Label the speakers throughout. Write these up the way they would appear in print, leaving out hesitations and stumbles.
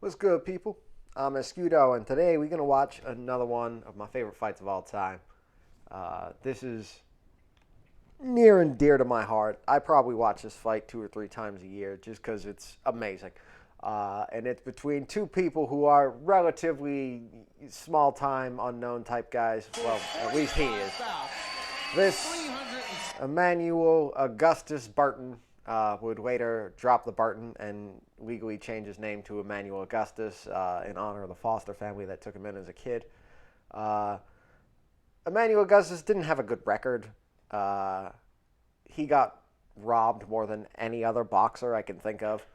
Speaker 1: What's good, people? I'm Escudo, and today we're going to watch another one of my favorite fights of all time. This is near and dear to my heart. I probably watch this fight 2 or 3 times a year just because it's amazing. And it's between two people who are relatively small-time, unknown type guys. Well, at least he is. This Emmanuel Augustus Barton would later drop the Barton and legally change his name to Emmanuel Augustus in honor of the Foster family that took him in as a kid. Emmanuel Augustus didn't have a good record. He got robbed more than any other boxer I can think of.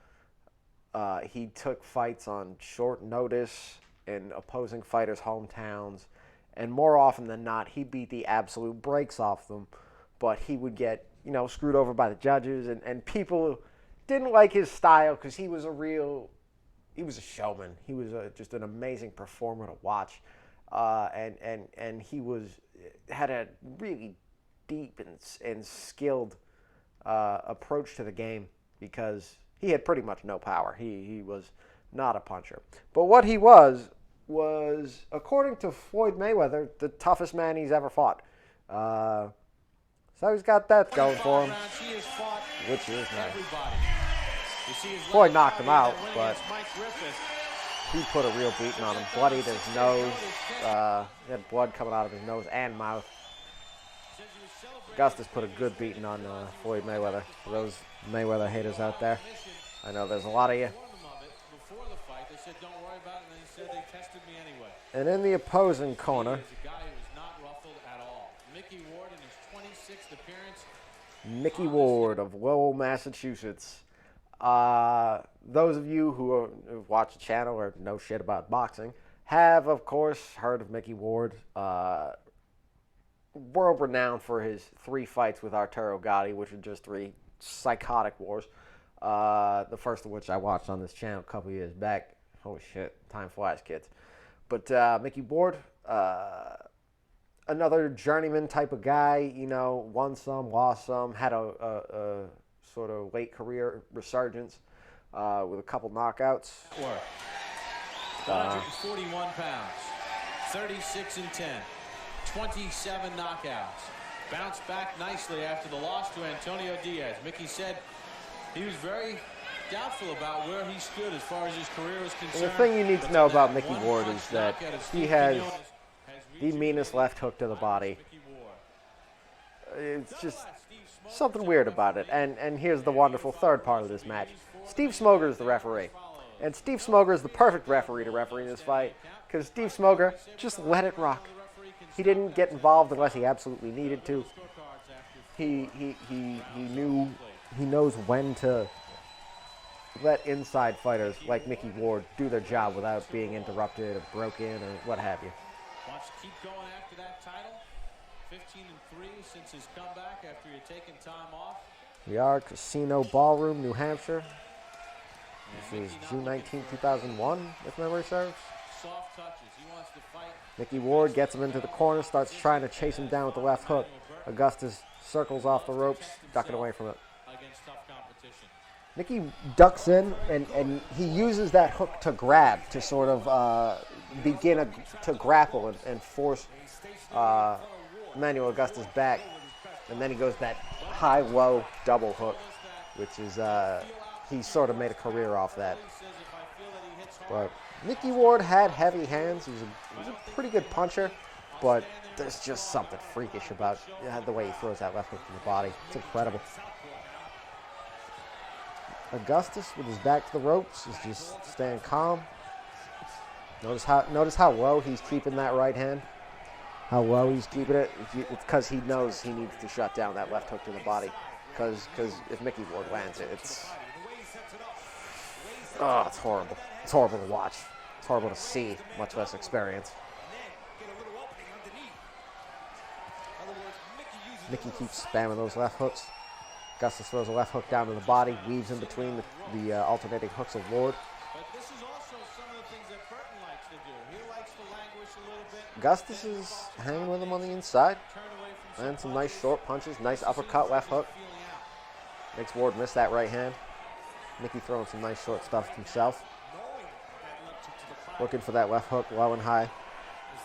Speaker 1: He took fights on short notice in opposing fighters' hometowns, and more often than not, he beat the absolute brakes off them, but he would get screwed over by the judges, and people didn't like his style because he was a showman. He was just an amazing performer to watch, and he had a really deep and skilled approach to the game because he had pretty much no power. He was not a puncher, but what he was, according to Floyd Mayweather, the toughest man he's ever fought. So he's got that going for him, which is nice. Floyd knocked him out, but he put a real beating on him. Bloodied his nose. He had blood coming out of his nose and mouth. Augustus put a good beating on Floyd Mayweather. For those Mayweather haters out there, I know there's a lot of you. And in the opposing corner, Mickey Ward of Lowell, Massachusetts. Those of you who watch the channel or know shit about boxing have, of course, heard of Mickey Ward. World-renowned for his 3 fights with Arturo Gatti, which are just 3 psychotic wars. The first of which I watched on this channel a couple years back. Holy shit, time flies, kids. But Mickey Ward, another journeyman type of guy, won some, lost some, had a sort of late career resurgence with a couple knockouts.
Speaker 2: 141 pounds, 36-10, 27 knockouts. Bounced back nicely after the loss to Antonio Diaz. Mickey said he was very doubtful about where he stood as far as his career was concerned.
Speaker 1: And the thing you need to know about Mickey Ward is that he has the meanest left hook to the body. It's just something weird about it. And here's the wonderful third part of this match. Steve Smoger is the referee. And Steve Smoger is the perfect referee to referee this fight because Steve Smoger just let it rock. He didn't get involved unless he absolutely needed to. He knows when to let inside fighters like Mickey Ward do their job without being interrupted or broken or what have you.
Speaker 2: Wants to keep going after that title. 15-3 since his comeback after he had taken time off.
Speaker 1: We are Casino Ballroom, New Hampshire. This is June 19, 2001, if memory serves.
Speaker 2: Soft touches. He wants to fight.
Speaker 1: Mickey Ward gets him into the corner, starts trying to chase him down with the left hook. Augustus circles off the ropes, ducking away from it.
Speaker 2: Against tough competition.
Speaker 1: Mickey ducks in, and he uses that hook to grab, to sort of begin to grapple and force Emmanuel Augustus back. And then he goes that high-low double hook, which is, he sort of made a career off that. But Mickey Ward had heavy hands. He was a pretty good puncher, but there's just something freakish about the way he throws that left hook to the body. It's incredible. Augustus, with his back to the ropes, is just staying calm. Notice how low he's keeping that right hand. How low he's keeping it. It's because he knows he needs to shut down that left hook to the body. Because if Mickey Ward lands it, it's horrible. It's horrible to watch. It's horrible to see, much less experience. Mickey keeps spamming those left hooks. Augustus throws a left hook down to the body, weaves in between the alternating hooks of Ward.
Speaker 2: But this is also some of the things that Burton likes to do. He likes to languish a little bit.
Speaker 1: Augustus is hanging with him on the inside. And some nice short punches, nice uppercut, left hook. Makes Ward miss that right hand. Mickey throwing some nice short stuff himself. Looking for that left hook low and high.
Speaker 3: Is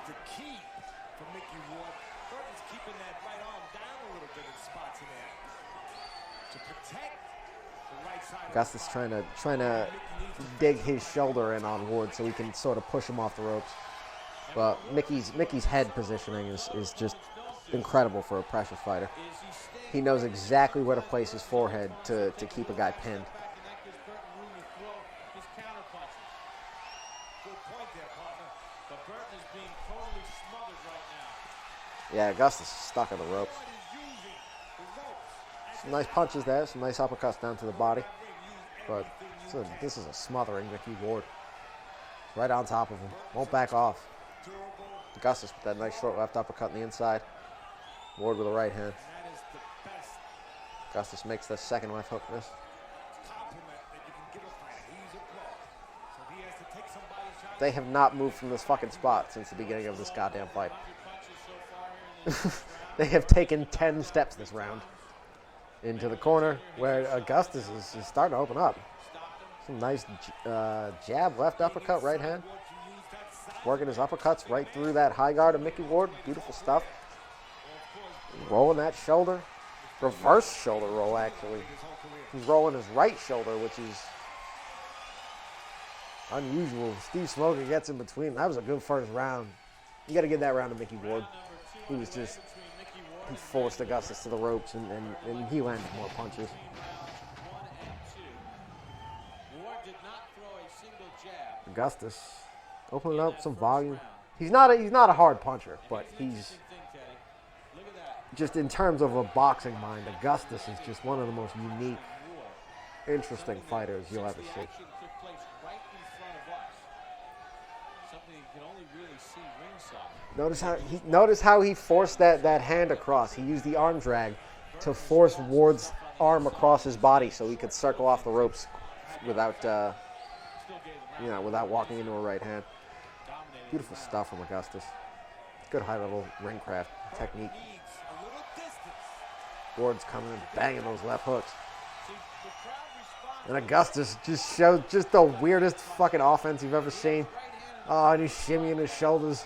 Speaker 3: the key for Mickey Ward. Burton's keeping that right arm down a little bit in spots in there to protect the right side.
Speaker 1: Augustus trying to dig his shoulder in on Ward so he can sort of push him off the ropes. But Mickey's head positioning is just incredible for a pressure fighter. He knows exactly where to place his forehead to keep a guy pinned. Yeah, Augustus is stuck on the ropes. Some nice punches there, some nice uppercuts down to the body. But this is a smothering Mickey Ward. Right on top of him. Won't back off. Augustus with that nice short left uppercut on the inside. Ward with a right hand. Augustus makes the second left hook miss. They have not moved from this fucking spot since the beginning of this goddamn fight. They have taken 10 steps this round into the corner where Augustus is starting to open up. Some nice jab, left uppercut, right hand. Working his uppercuts right through that high guard of Mickey Ward. Beautiful stuff. Rolling that shoulder. Reverse shoulder roll, actually. He's rolling his right shoulder, which is unusual. Steve Smoker gets in between. That was a good first round. You got to give that round to Mickey Ward. He forced Augustus to the ropes, and he landed more punches. Augustus opening up some volume. He's not a hard puncher, but he's just in terms of a boxing mind, Augustus is just one of the most unique, interesting fighters you'll ever see. Notice how he forced that hand across. He used the arm drag to force Ward's arm across his body so he could circle off the ropes without walking into a right hand. Beautiful stuff from Augustus. Good high-level ring craft technique. Ward's coming and banging those left hooks. And Augustus just showed just the weirdest fucking offense you've ever seen. Oh, and he's shimmying his shoulders.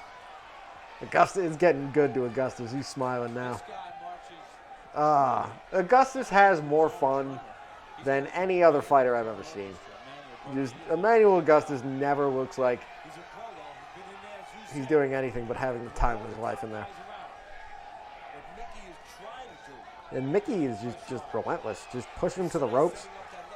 Speaker 1: Augustus is getting good to Augustus. He's smiling now. Augustus has more fun than any other fighter I've ever seen. Just Emmanuel Augustus never looks like he's doing anything but having the time of his life in there. And Mickey is just relentless, just pushing him to the ropes.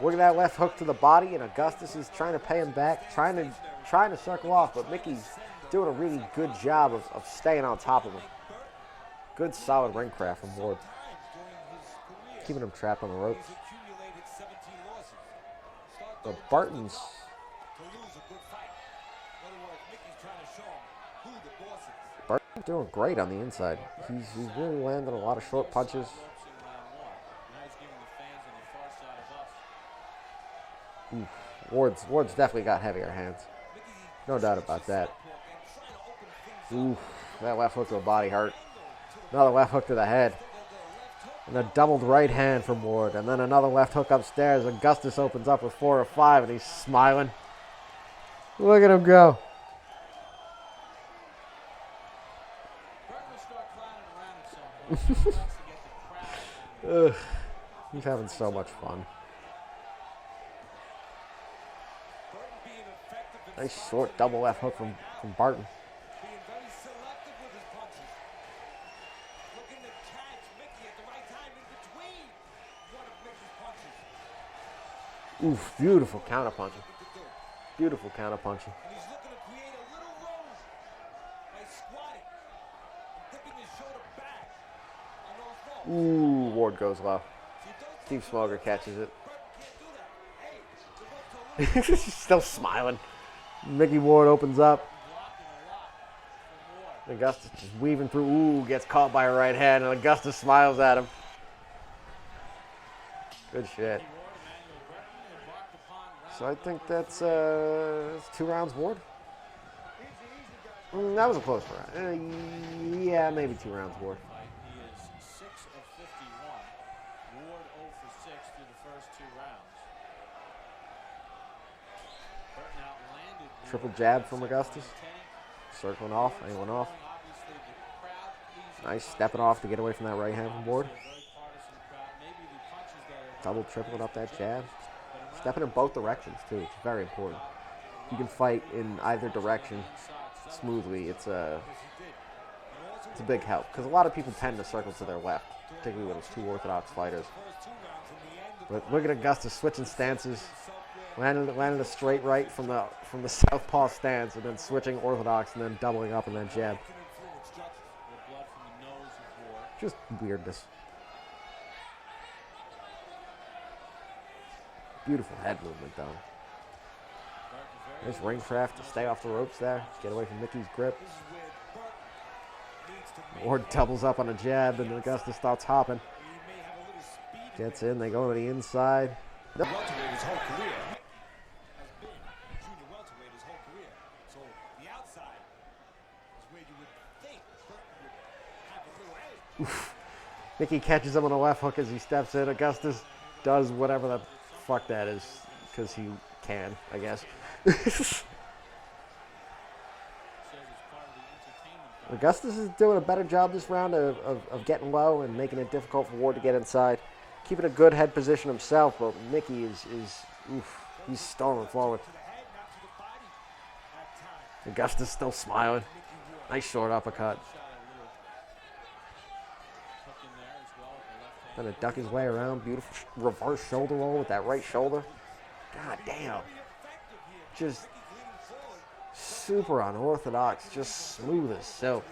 Speaker 1: Look at that left hook to the body, and Augustus is trying to pay him back, trying to circle off, but Mickey's doing a really good job of staying on top of him. Good, solid ring craft from Ward. Keeping him trapped on the ropes. But Barton's doing great on the inside. He's really landing a lot of short punches. Ward's definitely got heavier hands. No doubt about that. Ooh, that left hook to the body hurt. Another left hook to the head. And a doubled right hand from Ward. And then another left hook upstairs. Augustus opens up with 4 or 5, and he's smiling. Look at him go. He's having so much fun. Nice short double left hook from Barton. Oof, beautiful counterpunching. Beautiful counterpunching. Ooh, Ward goes low. Steve Smoker catches it. He's still smiling. Mickey Ward opens up. Augustus just weaving through. Ooh, gets caught by a right hand, and Augustus smiles at him. Good shit. So I think that's 2 rounds, Ward. That was a close round. Yeah, maybe 2 rounds, Ward. Triple jab from Augustus. Circling off, angling off. Nice, stepping off to get away from that right hand from Ward. Double, tripling up that jab. Stepping in both directions, too, which is very important. You can fight in either direction smoothly. It's a big help, because a lot of people tend to circle to their left, particularly when it's two orthodox fighters. But look at Augustus switching stances. Landed a straight right from the southpaw stance, and then switching orthodox, and then doubling up and then jab. Just weirdness. Beautiful head movement, though. Nice ring craft to stay off the ropes there. Get away from Mickey's grip. Ward doubles up on a jab, and Augustus starts hopping. Gets in, they go to the inside. Oof. Mickey catches him on a left hook as he steps in. Augustus does whatever the fuck that is, because he can, I guess. Augustus is doing a better job this round of getting low and making it difficult for Ward to get inside. Keeping a good head position himself, but Mickey is oof, he's storming forward. Augustus still smiling. Nice short uppercut. Gonna duck his way around. Beautiful reverse shoulder roll with that right shoulder. God damn. Just super unorthodox. Just smooth as silk.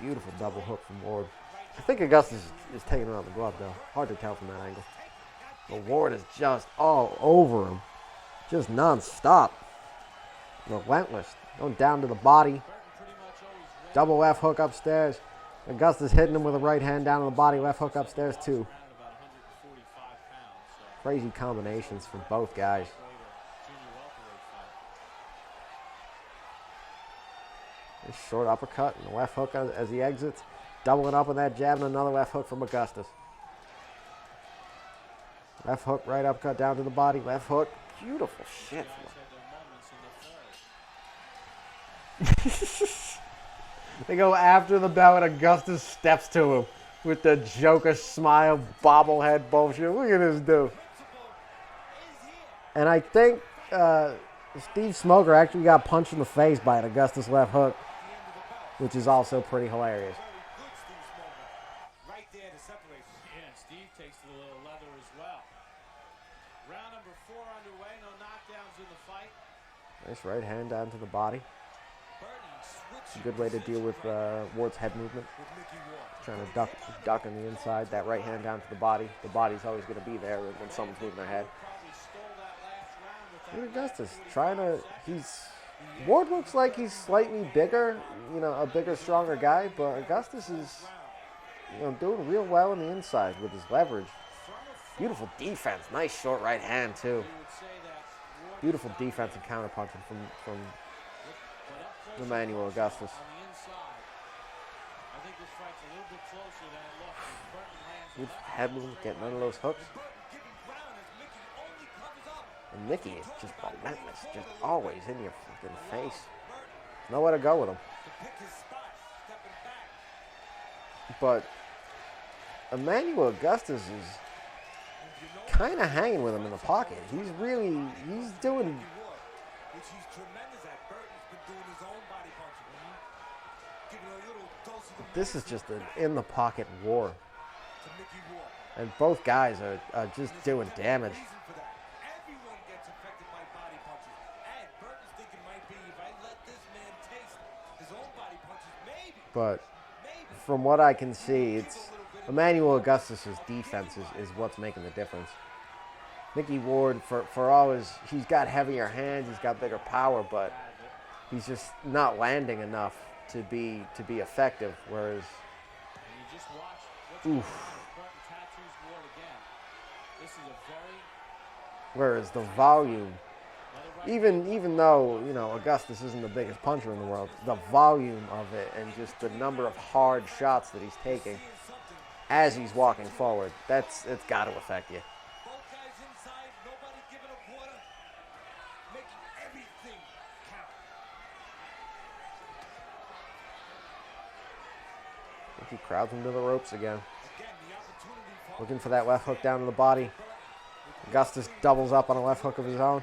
Speaker 1: Beautiful double hook from Ward. I think Augustus is taking it on the glove, though. Hard to tell from that angle. But Ward is just all over him. Just non-stop. Relentless. Going down to the body. Double left hook upstairs. Augustus hitting him with a right hand down to the body. Left hook upstairs, too. Crazy combinations from both guys. Nice short uppercut and a left hook as he exits. Doubling up on that jab and another left hook from Augustus. Left hook, right uppercut down to the body. Left hook. Beautiful shit. They go after the bell and Augustus steps to him with the Joker smile, bobblehead bullshit. Look at this dude. And I think Steve Smoker actually got punched in the face by an Augustus left hook, which is also pretty hilarious.
Speaker 3: Right there to separate them.
Speaker 2: Yeah, and Steve takes the little leather as well. Round number 4 underway. No knockdowns in the fight.
Speaker 1: Nice right hand down to the body. It's a good way to deal with Ward's head movement. Trying to duck on the inside. That right hand down to the body. The body's always going to be there when someone's moving their head. Look at Augustus trying to. Ward looks like he's slightly bigger, a bigger, stronger guy, but Augustus is, doing real well on the inside with his leverage. Beautiful defense. Nice short right hand, too. Beautiful defense and counterpunching from Emmanuel Augustus. Good head movement, getting none of those hooks. And Mickey is just relentless, just always in your fucking face. Nowhere to go with him. But Emmanuel Augustus is kind of hanging with him in the pocket. He's doing. This is just an in-the-pocket war. And both guys are just doing damage. But from what I can see, it's Emmanuel Augustus' defense is what's making the difference. Mickey Ward, for all he's got heavier hands, he's got bigger power, but he's just not landing enough to be effective. Whereas, whereas the volume, even though Augustus isn't the biggest puncher in the world, the volume of it and just the number of hard shots that he's taking as he's walking forward. It's got to affect you.
Speaker 3: Both guys inside, nobody giving up water, making everything count.
Speaker 1: He crowds him to the ropes again.
Speaker 3: Again, the opportunity for
Speaker 1: Looking for that left hook down to the body. Augustus doubles up on a left hook of his own.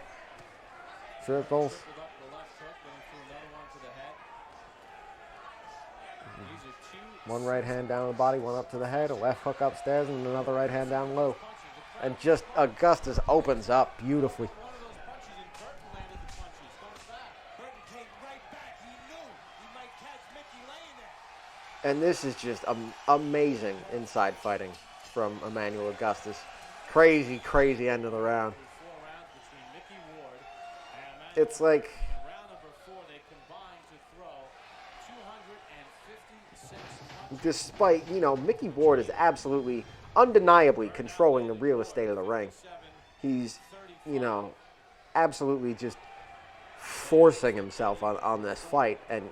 Speaker 1: Triples.
Speaker 2: Tripled up the left hook, then he threw another one to the head. These are two
Speaker 1: One right hand down to the body, one up to the head, a left hook upstairs, and another right hand down low. And just Augustus opens up beautifully.
Speaker 2: one of those punches, and Burton landed the punches. Comes back.
Speaker 3: Burton came right back. He knew he might catch Mickey laying there.
Speaker 1: And this is just amazing inside fighting from Emmanuel Augustus. Crazy, crazy end of the round.
Speaker 2: 4 rounds between Mickey Ward and Emmanuel.
Speaker 1: It's like,
Speaker 2: In round number 4, they combined to throw 256 punches.
Speaker 1: despite, Mickey Ward is absolutely, undeniably controlling the real estate of the ring. He's, absolutely just forcing himself on this fight and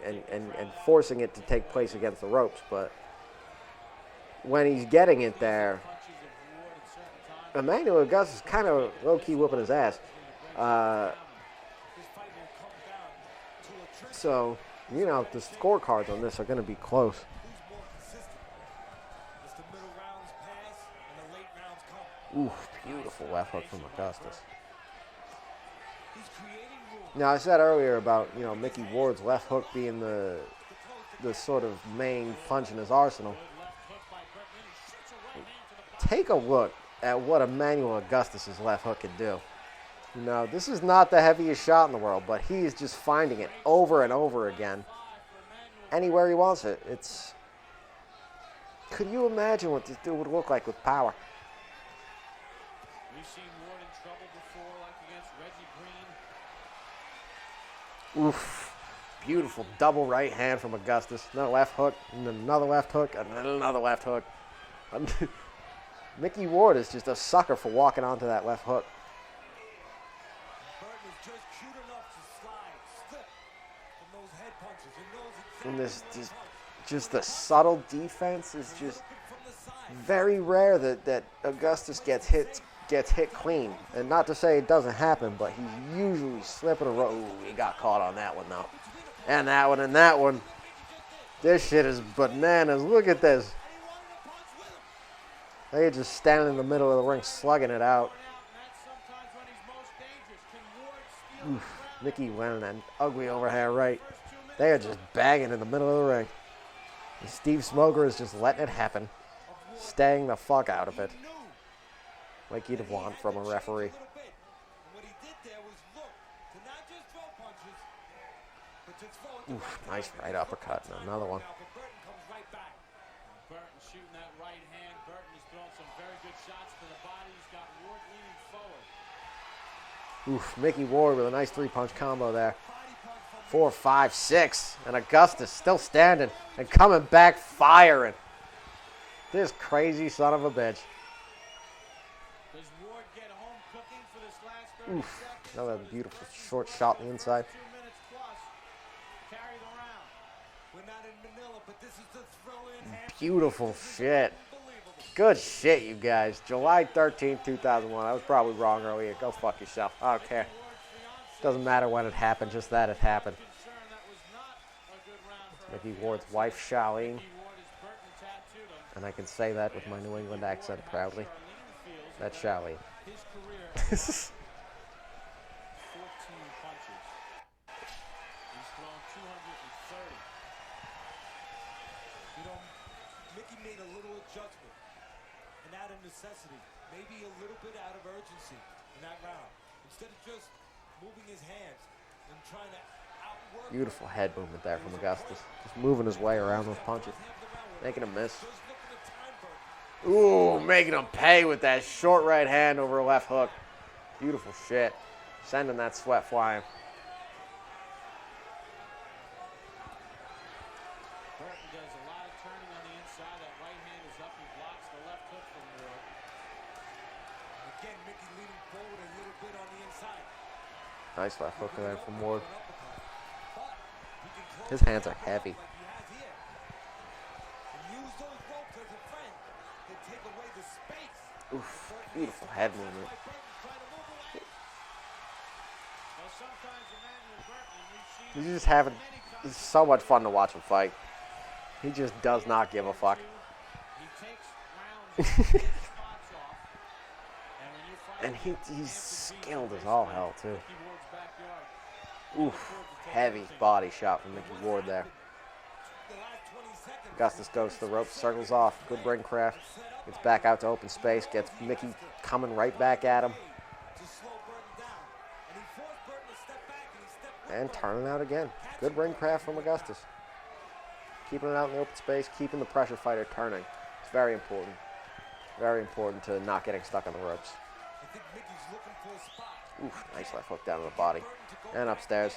Speaker 1: forcing it to take place against the ropes. But when he's getting it there, Emmanuel Augustus is kind of low-key whooping his ass. So, the scorecards on this are going to be close.
Speaker 3: Who's more consistent? As the middle rounds pass and the late rounds come.
Speaker 1: Oof, beautiful left hook from Augustus.
Speaker 3: He's creating room.
Speaker 1: Now, I said earlier about, Mickey Ward's left hook being the sort of main punch in his arsenal. Take a look at what Emmanuel Augustus' left hook can do. This is not the heaviest shot in the world, but he is just finding it over and over again. Anywhere he wants it. Could you imagine what this dude would look like with power?
Speaker 2: We've seen Ward in trouble before, like against Reggie Green.
Speaker 1: Oof. Beautiful double right hand from Augustus. Another left hook, and then another left hook, and then another left hook. Mickey Ward is just a sucker for walking onto that left hook.
Speaker 3: Burton is just cute enough to slide, slip from those head punches. He knows exactly
Speaker 1: And this
Speaker 3: where he's
Speaker 1: just the subtle defense is just
Speaker 3: from the side.
Speaker 1: very rare that Augustus gets hit clean. And not to say it doesn't happen, but he's usually slipping a rope. Ooh, he got caught on that one though. And that one and that one. This shit is bananas. Look at this. They're just standing in the middle of the ring slugging it out. Oof, Mickey went an ugly overhand right. They are just banging in the middle of the ring. And Steve Smoker is just letting it happen. Staying the fuck out of it. Like you'd want from a referee. Oof, nice right uppercut and another one.
Speaker 2: Burton shooting that right hand. Burton is throwing some very good shots to the body. He's got Ward leaning forward.
Speaker 1: Oof, Mickey Ward with a nice 3-punch combo there. 4, 5, 6. And Augustus still standing and coming back firing. This crazy son of a bitch.
Speaker 2: Does Ward get home cooking for this last 30
Speaker 1: Oof,
Speaker 2: seconds?
Speaker 1: another beautiful short shot on the inside.
Speaker 2: 2 minutes plus. Carry the round.
Speaker 3: We're not in Manila, but this is the throw-in half.
Speaker 1: Beautiful shit. Good shit, you guys. July 13th, 2001. I was probably wrong earlier. Go fuck yourself. I don't care. Doesn't matter when it happened, just that it happened.
Speaker 2: Concern that was not a good round for
Speaker 1: Mickey Ward's wife, Charlene.
Speaker 2: Mickey Ward is Burton tattooed him.
Speaker 1: And I can say that with my New England accent proudly.
Speaker 2: Charlene feels
Speaker 1: That's Charlene.
Speaker 2: his career 14 punches. He's thrown 230.
Speaker 3: Mickey made a little adjustment, and out of necessity, maybe a little bit out of urgency in that round. Instead of just moving his hands and trying to outwork.
Speaker 1: Beautiful head movement there from Augustus. Just moving his way around those punches. Making him miss.
Speaker 3: Just looking to time Burton.
Speaker 1: Ooh, making him pay with that short right hand over a left hook. Beautiful shit. Sending that sweat flying.
Speaker 2: Burton does a lot of turning on the inside. That right hand is up. He blocks the left hook from Ward.
Speaker 3: Again, Mickey leaning forward a little bit on the inside.
Speaker 1: Nice left hook there from Ward.
Speaker 3: But he can close
Speaker 1: His hands are heavy.
Speaker 3: like he has here. And use those ropes as a friend. they take away the space.
Speaker 1: Oof, beautiful head movement.
Speaker 3: Burton trying to move away.
Speaker 2: Well, sometimes Emmanuel Burton, we've seen
Speaker 1: He's
Speaker 2: him
Speaker 1: just having,
Speaker 2: many times.
Speaker 1: it's so much fun to watch him fight. He just does not give a fuck.
Speaker 2: He takes rounds off, takes spots off. And when you're fighting
Speaker 1: And he's
Speaker 2: Anthony
Speaker 1: skilled
Speaker 2: Bean,
Speaker 1: as all hell, too.
Speaker 2: Mickey Ward's backyard.
Speaker 1: Oof, heavy body shot from Mickey Ward there.
Speaker 3: The last 20 seconds.
Speaker 1: Augustus goes to the rope, circles off. Good ring craft. Gets back out to open space. Gets Mickey coming right back at him.
Speaker 3: To slow Burton down. And he forced Burton to step back, and he stepped with
Speaker 1: And turning out again. Good ring craft from Augustus. Keeping it out in the open space. Keeping the pressure fighter turning. It's very important. Very important to not getting stuck on the ropes.
Speaker 3: I think Mickey's looking for a spot.
Speaker 1: Oof, nice left hook down to the body. And upstairs.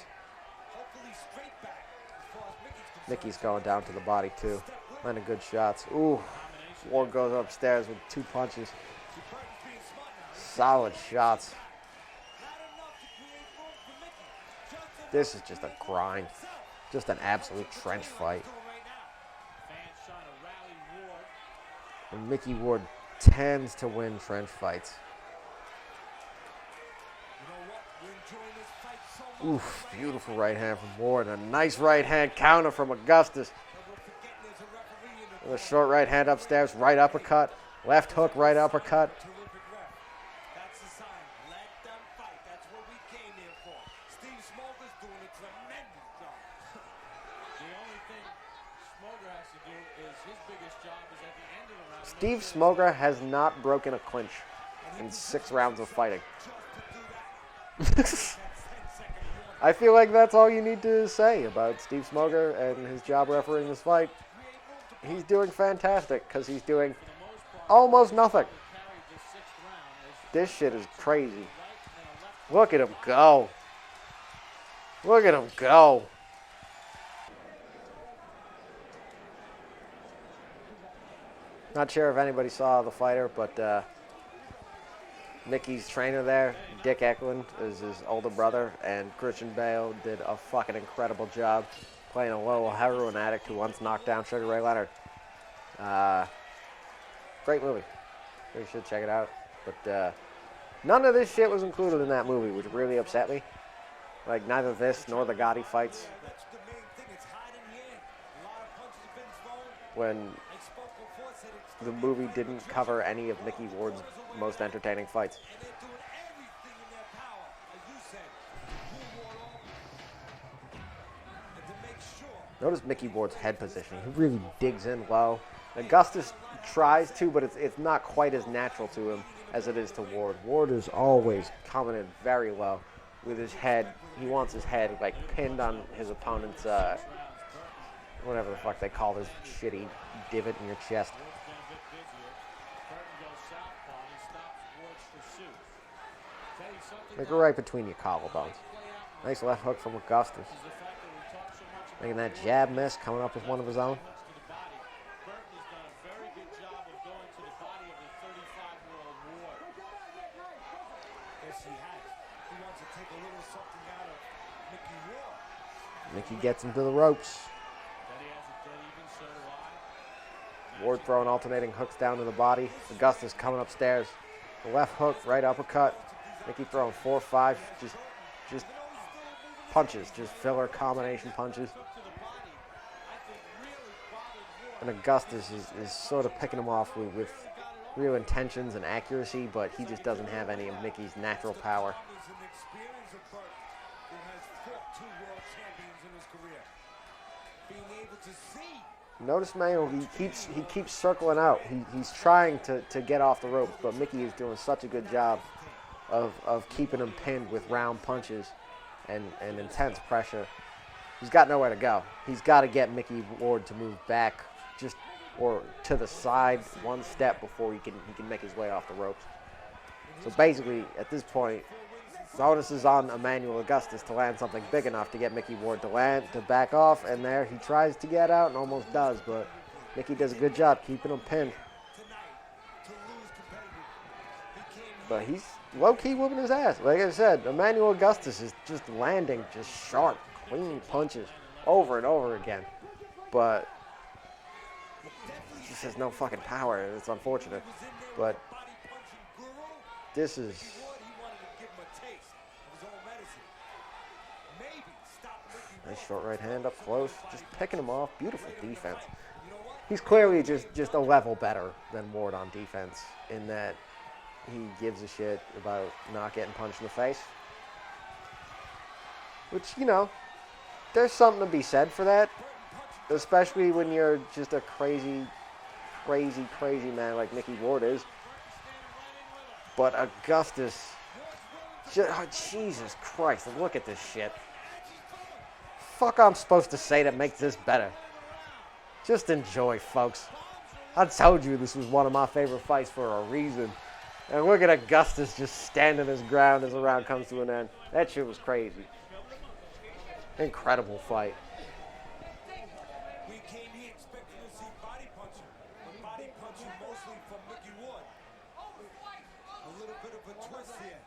Speaker 3: Hopefully straight back as far as Mickey's concerned.
Speaker 1: Mickey's going down to the body too. Landing good shots. Ooh, Ward goes upstairs with 2 punches.
Speaker 3: See, Burton's being smart now.
Speaker 1: Solid shots.
Speaker 3: Not enough to create room for Mickey. Just enough
Speaker 1: This is just a grind. Just an absolute trench fight.
Speaker 3: doing right now.
Speaker 2: Fans trying to rally Ward.
Speaker 1: And Mickey Ward tends to win trench fights.
Speaker 3: You know what? We're enjoying this fight so much.
Speaker 1: Oof, beautiful right hand from Ward. A nice right hand counter from Augustus.
Speaker 3: And we're forgetting there's a referee in the
Speaker 1: With a short right hand upstairs, right uppercut. Left hook, right uppercut.
Speaker 3: terrific ref. That's the sign. Let them fight. That's what we came here for. Steve Smoker's doing a tremendous job.
Speaker 2: The only thing Smoger has to do is his biggest job is at the end of the round. to
Speaker 1: Steve
Speaker 2: make sure
Speaker 1: Smoger has not broken a clinch in 6 rounds of fighting.
Speaker 3: Just to do that. That 10-second warning.
Speaker 1: I feel like that's all you need to say about Steve Smoger and his job refereeing this fight. He's doing fantastic because he's doing almost nothing.
Speaker 2: carried this 6th round as
Speaker 1: This shit is crazy.
Speaker 2: right and a left.
Speaker 1: Look at him go. Look at him go. Not sure if anybody saw the fighter, but Mickey's trainer there, Dick Eklund, is his older brother, and Christian Bale did a fucking incredible job playing a little heroin addict who once knocked down Sugar Ray Leonard. Great movie. You should check it out. But none of this shit was included in that movie, which really upset me. Like, neither this nor the Gotti fights.
Speaker 3: That's the main thing. It's hot in the air. A lot of punches have been thrown.
Speaker 1: When
Speaker 3: They spoke before, said it's
Speaker 1: the movie didn't cover any of Mickey Ward's most entertaining fights.
Speaker 3: and they're doing everything in their power, as you said, to pull Ward over and to make sure.
Speaker 1: Notice Mickey Ward's head position. He really digs in low. Augustus tries to, but it's not quite as natural to him as it is to Ward. Ward is always coming in very low with his head. He wants his head like pinned on his opponent's whatever the fuck they call this shitty divot in your chest.
Speaker 2: Ward's been a bit busier. Burton goes southpaw and he stops Ward's pursuit. Tell you something,
Speaker 1: Like right between your collarbones.
Speaker 2: play out
Speaker 1: Nice left hook from Augustus.
Speaker 2: is the fact that we talk so much about
Speaker 1: Making that jab miss, coming up with one of his own.
Speaker 2: hooks to the body. Burton has done a very good job of going to the body of the 35-year-old Ward.
Speaker 3: Yes, he has. He wants to take a little something out of Mickey Ward.
Speaker 1: Mickey gets him to the ropes.
Speaker 2: That he has a dead even, so do I.
Speaker 1: Ward throwing alternating hooks down to the body. Augustus coming upstairs. The left hook, right uppercut. Mickey throwing 4 or 5 just punches, just filler combination punches.
Speaker 2: Hook to the body, I think, really bothered Ward.
Speaker 1: And Augustus is sort of picking him off with real intentions and accuracy, but he just doesn't have any of Mickey's natural power.
Speaker 3: There's an experience of Burton who has fought 2 world champions in his career. Being able to see.
Speaker 1: Notice Manuel, he keeps circling out. He's trying to get off the ropes, but Mickey is doing such a good job of keeping him pinned with round punches and intense pressure. He's got nowhere to go. He's got to get Mickey Ward to move back just or to the side 1 step before he can make his way off the ropes. So basically, at this point, the onus is on Emmanuel Augustus to land something big enough to get Mickey Ward to back off, and there he tries to get out and almost does, but Mickey does a good job keeping him pinned. But he's low-key whooping his ass. Like I said, Emmanuel Augustus is just landing just sharp, clean punches over and over again. But Augustus has no fucking power. It's unfortunate. But this is... Nice short right hand up close. Just picking him off. Beautiful defense. He's clearly just a level better than Ward on defense in that he gives a shit about not getting punched in the face. Which, you know, there's something to be said for that. Especially when you're just a crazy man like Mickey Ward is. But Augustus... oh, Jesus Christ, look at this shit. Fuck I'm supposed to say that makes this better. Just enjoy, folks. I told you this was one of my favorite fights for a reason. And look at Augustus just standing his ground as the round comes to an end. That shit was crazy. Incredible fight.
Speaker 3: We came here expecting to see body punching. But body punching mostly from Mickey Ward. A little bit of a twist here.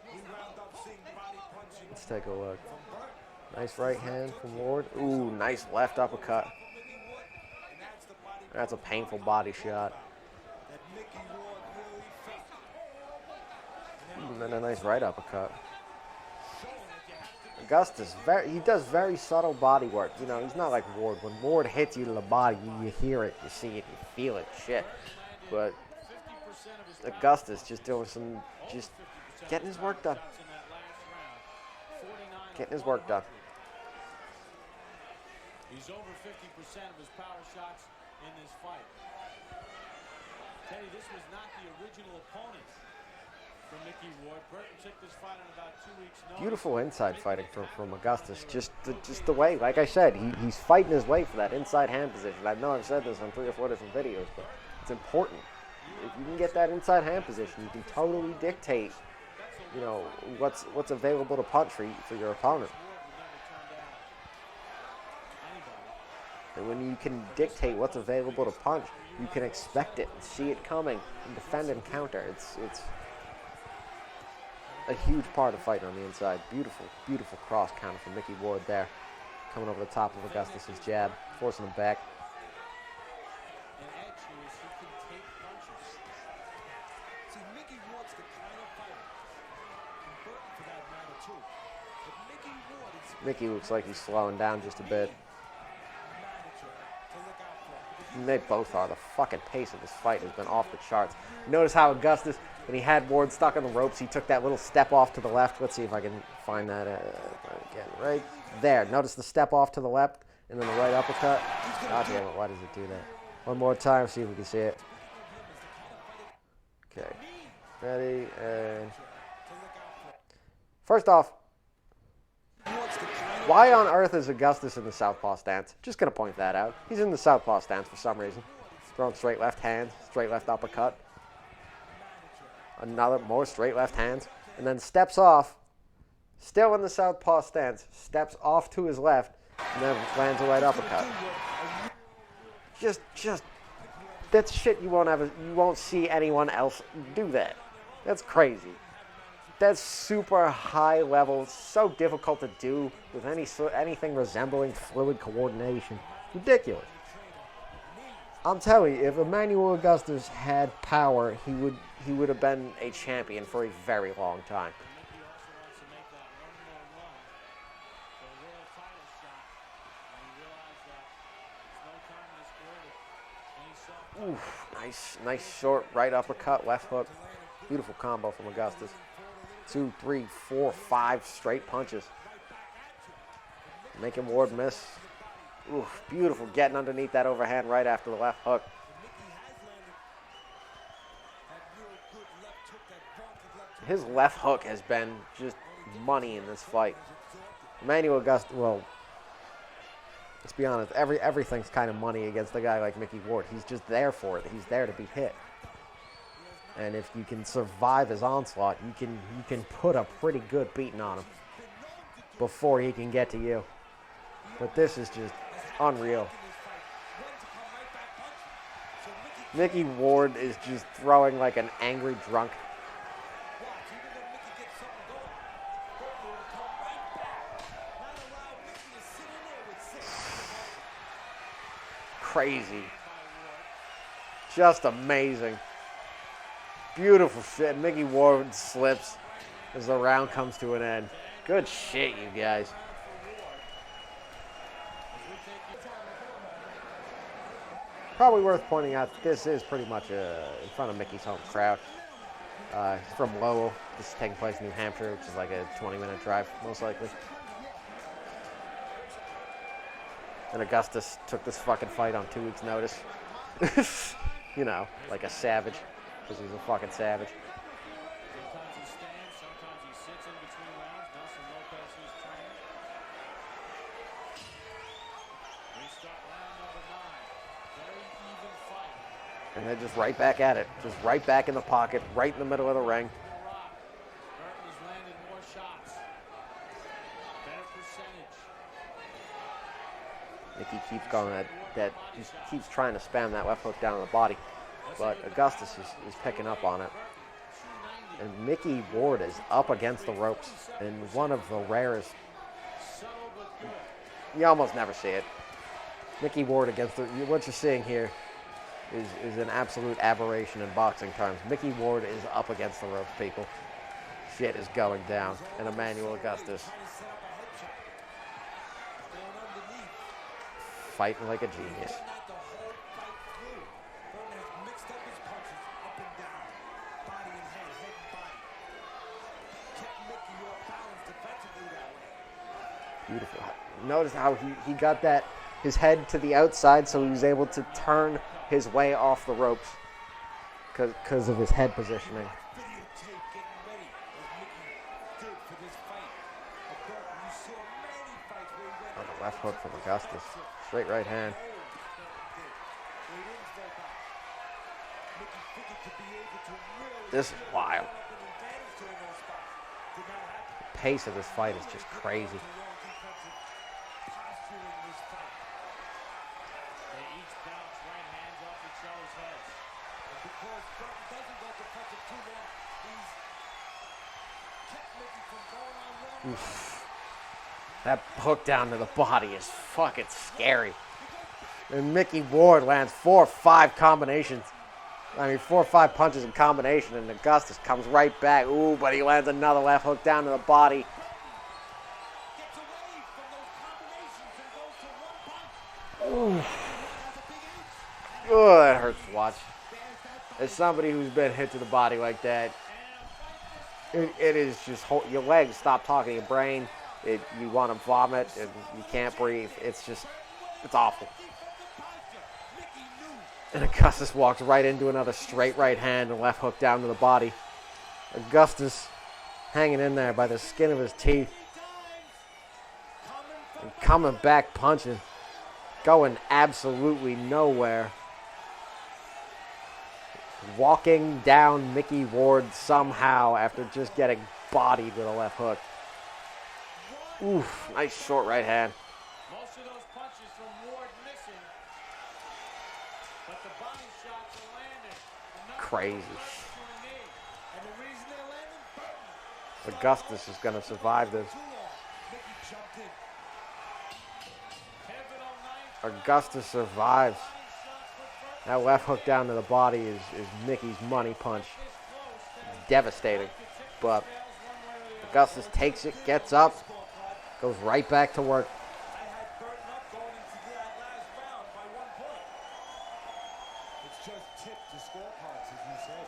Speaker 3: We wound up seeing body punching.
Speaker 1: Let's take a look. Nice right hand from Ward. Ooh, nice left uppercut. That's a painful body shot. And then a nice right uppercut. Augustus, he does very subtle body work. You know, he's not like Ward. When Ward hits you to the body, you hear it, you see it, you feel it, shit. But Augustus just doing some, just getting his work done. Getting his work done.
Speaker 2: He's over 50% of his power shots in this fight. Teddy, this was not the original opponent for Mickey Ward. Burton took this fight on about 2 weeks' notice.
Speaker 1: Beautiful inside fighting from Augustus. Just the way, like I said, he's fighting his way for that inside hand position. I know I've said this on 3 or 4 different videos, but it's important. If you can get that inside hand position, you can totally dictate, you know, what's available to punch for your opponent. And when you can dictate what's available to punch, you can expect it and see it coming and defend and counter. It's a huge part of fighting on the inside. Beautiful, beautiful cross counter from Mickey Ward there. Coming over the top of Augustus' jab, forcing him back.
Speaker 3: See, Mickey Ward's the kind of fighter, and Burton for that matter too. But Mickey Ward is
Speaker 1: Mickey looks like he's slowing down just a bit. And they both are. The fucking pace of this fight has been off the charts. Notice how Augustus, when he had Ward stuck on the ropes, he took that little step off to the left. Let's see if I can find that again. Right there. Notice the step off to the left and then the right uppercut. God damn it, why does it do that? One more time, see if we can see it. Okay. Ready, and... First off, why on earth is Augustus in the southpaw stance? Just going to point that out. He's in the southpaw stance for some reason. Throwing straight left hands, straight left uppercut. Another, more straight left hands. And then steps off, still in the southpaw stance, steps off to his left, and then lands a right uppercut. Just, that's shit you won't see anyone else do that. That's crazy. That's super high level, so difficult to do with anything resembling fluid coordination. Ridiculous. I'm telling you, if Emmanuel Augustus had power, he would have been a champion for a very long time. Oof, nice short right uppercut, left hook. Beautiful combo from Augustus. 2, 3, 4, 5 straight punches. Making Ward miss. Oof, beautiful getting underneath that overhand right after the left hook. His left hook has been just money in this fight. Emmanuel Augustus, well, let's be honest, everything's kind of money against a guy like Mickey Ward. He's just there for it. He's there to be hit. And if you can survive his onslaught, you can put a pretty good beating on him before he can get to you. But this is just unreal. Mickey Ward is just throwing like an angry drunk. Crazy. just amazing. Beautiful shit. Mickey Ward slips as the round comes to an end. Good shit, you guys. Probably worth pointing out that this is pretty much in front of Mickey's home crowd. He's from Lowell. This is taking place in New Hampshire, which is like a 20-minute drive, most likely. And Augustus took this fucking fight on 2 weeks' notice. You know, like a savage, because he's a fucking savage.
Speaker 2: Sometimes he stands, sometimes he sits in between rounds. Nelson Lopez, his trainer. We start round number 9. Very even fight.
Speaker 1: And then just right back at it. Just right back in the pocket, right in the middle of the ring.
Speaker 2: Burton has landed more shots. Better percentage.
Speaker 1: Mickey keeps going that he keeps trying to spam that left hook down on the body. But Augustus is picking up on it. And Mickey Ward is up against the ropes in one of the rarest. You almost never see it. Mickey Ward against what you're seeing here is an absolute aberration in boxing terms. Mickey Ward is up against the ropes, people. Shit is going down. And Emmanuel Augustus fighting like a genius. Beautiful. Notice how he got that his head to the outside, so he was able to turn his way off the ropes because of his head positioning. Oh, the left hook from Augustus. Straight right hand. This is wild. The pace of this fight is just crazy. Oof. That hook down to the body is fucking scary. And Mickey Ward lands 4 or 5 combinations. 4 or 5 punches in combination, and Augustus comes right back. Ooh, but he lands another left hook down to the body. Ooh. Oh, that hurts to watch. As somebody who's been hit to the body like that, it is just, your legs stop talking to your brain. You want to vomit, and you can't breathe. It's awful. And Augustus walks right into another straight right hand and left hook down to the body. Augustus hanging in there by the skin of his teeth. And coming back punching. Going absolutely nowhere. Walking down Mickey Ward somehow after just getting bodied with a left hook. Oof, nice short right hand.
Speaker 2: Most of those punches from Ward missing, but the body shots are landing.
Speaker 1: Crazy. Augustus is going to survive this. Augustus survives. That left hook down to the body is Mickey's money punch. Devastating. But Augustus takes it, gets up, goes right back to work.
Speaker 3: It's just tipped to scorecards, as you said.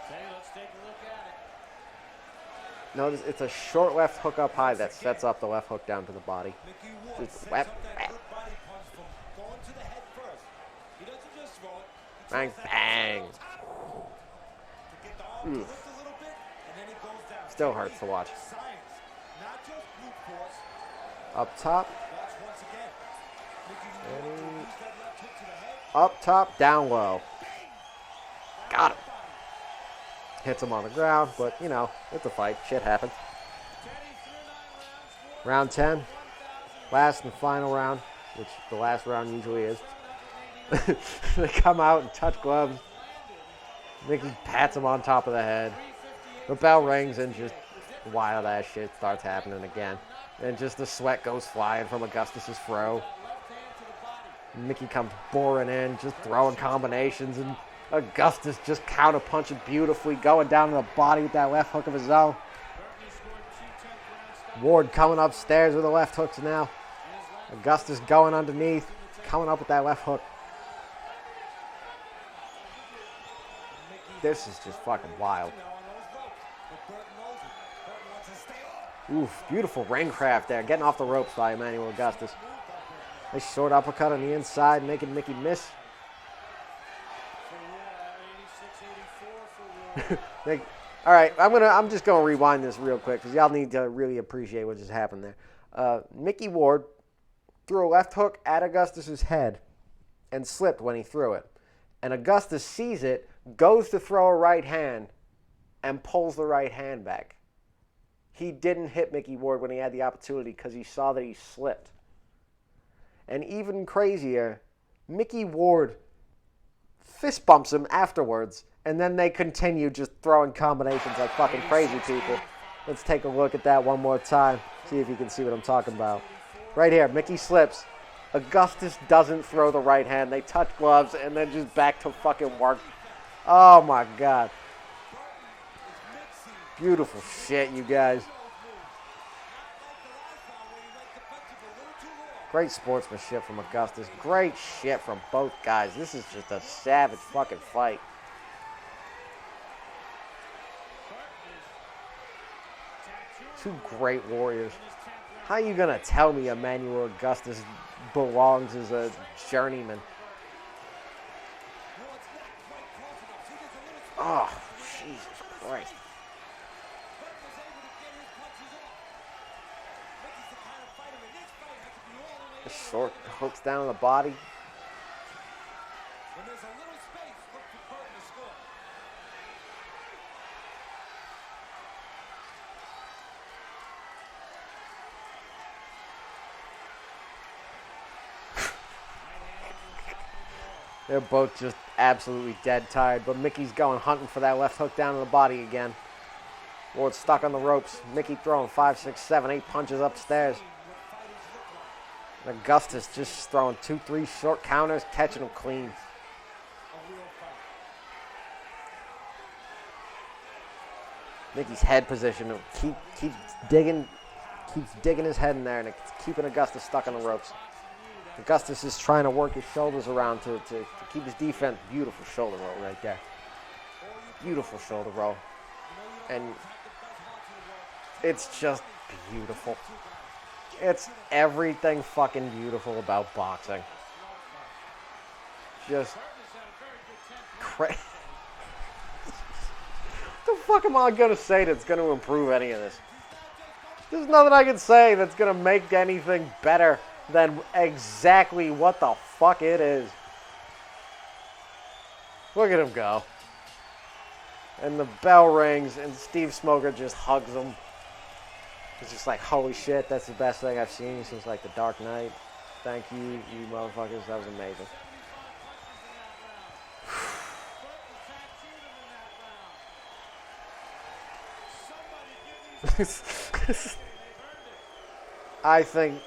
Speaker 2: Okay, let's take a look at it.
Speaker 1: Notice it's a short left hook up high that sets up the left hook down to the body.
Speaker 3: Mickey Ward
Speaker 1: Just
Speaker 3: sets
Speaker 1: whap,
Speaker 3: up that
Speaker 1: whap.
Speaker 3: good body punch from going to the head first. He doesn't just throw it. He
Speaker 1: Bang,
Speaker 3: throws that
Speaker 1: bang.
Speaker 3: to get the arm to lift a little bit, and then it goes down.
Speaker 1: Still hurts to watch.
Speaker 3: Science, not just brute force.
Speaker 1: Up top,
Speaker 3: Watch once again. Mickey Ward use that left hook to the head.
Speaker 1: up top, down low. Got him. Hits him on the ground, but, you know, it's a fight. Shit happens. Round 10. Last and final round, which the last round usually is. They come out and touch gloves. Mickey pats him on top of the head. The bell rings and just wild ass shit starts happening again. And just the sweat goes flying from Augustus's throw. Mickey comes boring in, just throwing combinations, and Augustus just counter-punching beautifully, going down to the body with that left hook of his own. Ward coming upstairs with the left hooks now. Augustus going underneath, coming up with that left hook. This is just fucking wild. Oof, beautiful ring craft there, getting off the ropes by Emmanuel Augustus. Nice short uppercut on the inside, making Mickey miss. All right, I'm just gonna rewind this real quick because y'all need to really appreciate what just happened there. Mickey Ward threw a left hook at Augustus's head and slipped when he threw it. And Augustus sees it, goes to throw a right hand, and pulls the right hand back. He didn't hit Mickey Ward when he had the opportunity because he saw that he slipped. And even crazier, Mickey Ward fist bumps him afterwards, and then they continue just throwing combinations like fucking crazy people. Let's take a look at that one more time, see if you can see what I'm talking about. Right here, Mickey slips. Augustus doesn't throw the right hand. They touch gloves, and then just back to fucking work. Oh, my God. Beautiful shit, you guys. Great sportsmanship from Augustus. Great shit from both guys. This is just a savage fucking fight. Two great warriors. How are you going to tell me Emmanuel Augustus belongs as a journeyman? Oh, Jesus Christ. The short hooks down on the body.
Speaker 3: When there's a little space, look for Burton to score.
Speaker 1: They're both just absolutely dead tired, but Mickey's going hunting for that left hook down to the body again. Ward's stuck on the ropes. Mickey throwing 5, 6, 7, 8 punches upstairs. Augustus just throwing 2, 3 short counters, catching them clean. Mickey's head position keeps digging his head in there, and it's keeping Augustus stuck on the ropes. Augustus is trying to work his shoulders around to keep his defense. Beautiful shoulder roll right there. Beautiful shoulder roll. And it's just beautiful. It's everything fucking beautiful about boxing. Just crazy. What the fuck am I going to say that's going to improve any of this? There's nothing I can say that's going to make anything better than exactly what the fuck it is. Look at him go. And the bell rings and Steve Smoker just hugs him. It's just like, holy shit, that's the best thing I've seen since like The Dark Knight. Thank you, you motherfuckers. That was amazing. I think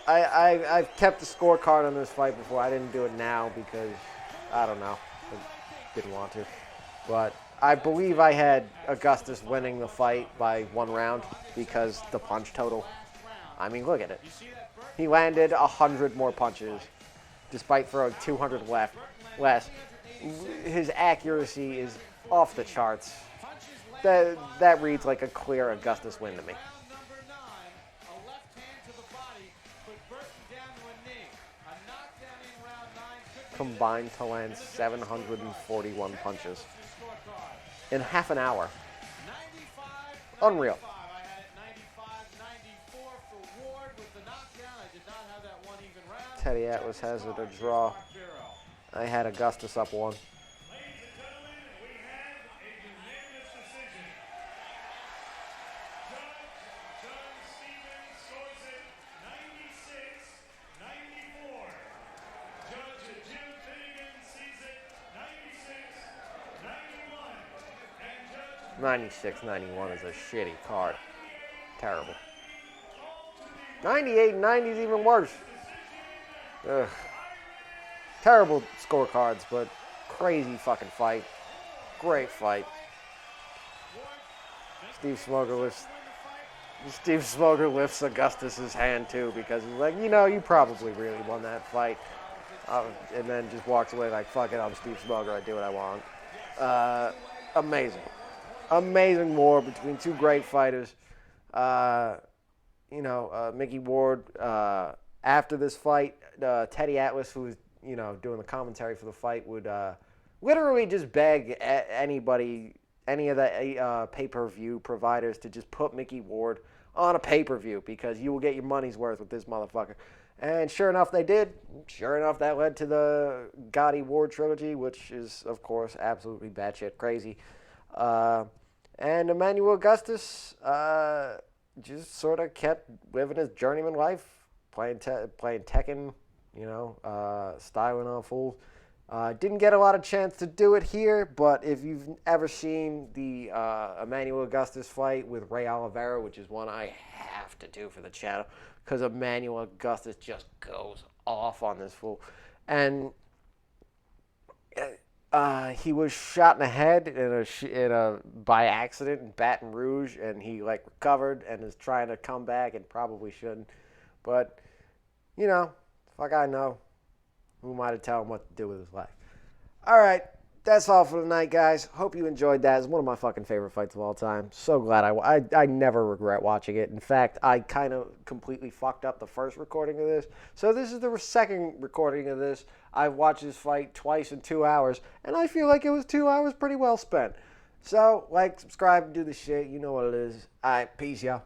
Speaker 1: I've kept the scorecard on this fight before. I didn't do it now because I don't know. I didn't want to. But I believe I had Augustus winning the fight by 1 round because the punch total. I mean, look at it. He landed 100 more punches despite throwing 200 less. His accuracy is off the charts. That reads like a clear Augustus win to me. Combined to land 741 punches in half an hour. Unreal. Teddy Atlas has it a draw. I had Augustus up 1. $96.91 is a shitty card. Terrible. 98 and 90 is even worse. Ugh. Terrible scorecards, but crazy fucking fight. Great fight. Steve Smoker lifts Augustus's hand too because he's like, you probably really won that fight. And then just walks away like, fuck it, I'm Steve Smoker, I do what I want. Amazing. Amazing war between two great fighters. Mickey Ward, after this fight, Teddy Atlas, who was, doing the commentary for the fight, would literally just beg anybody, any of the pay-per-view providers to just put Mickey Ward on a pay-per-view because you will get your money's worth with this motherfucker. And sure enough, they did. Sure enough, that led to the Gotti Ward trilogy, which is, of course, absolutely batshit crazy. And Emmanuel Augustus just sort of kept living his journeyman life, playing Tekken, styling on fools. Didn't get a lot of chance to do it here, but if you've ever seen the Emmanuel Augustus fight with Ray Oliveira, which is one I have to do for the channel, because Emmanuel Augustus just goes off on this fool. And he was shot in the head by accident in Baton Rouge, and he recovered and is trying to come back and probably shouldn't. But, fuck I know. Who am I to tell him what to do with his life? All right, that's all for tonight, guys. Hope you enjoyed that. It's one of my fucking favorite fights of all time. So glad I never regret watching it. In fact, I kind of completely fucked up the first recording of this. So this is the second recording of this. I've watched this fight twice in 2 hours, and I feel like it was 2 hours pretty well spent. So, subscribe, and do the shit. You know what it is. All right, peace, y'all.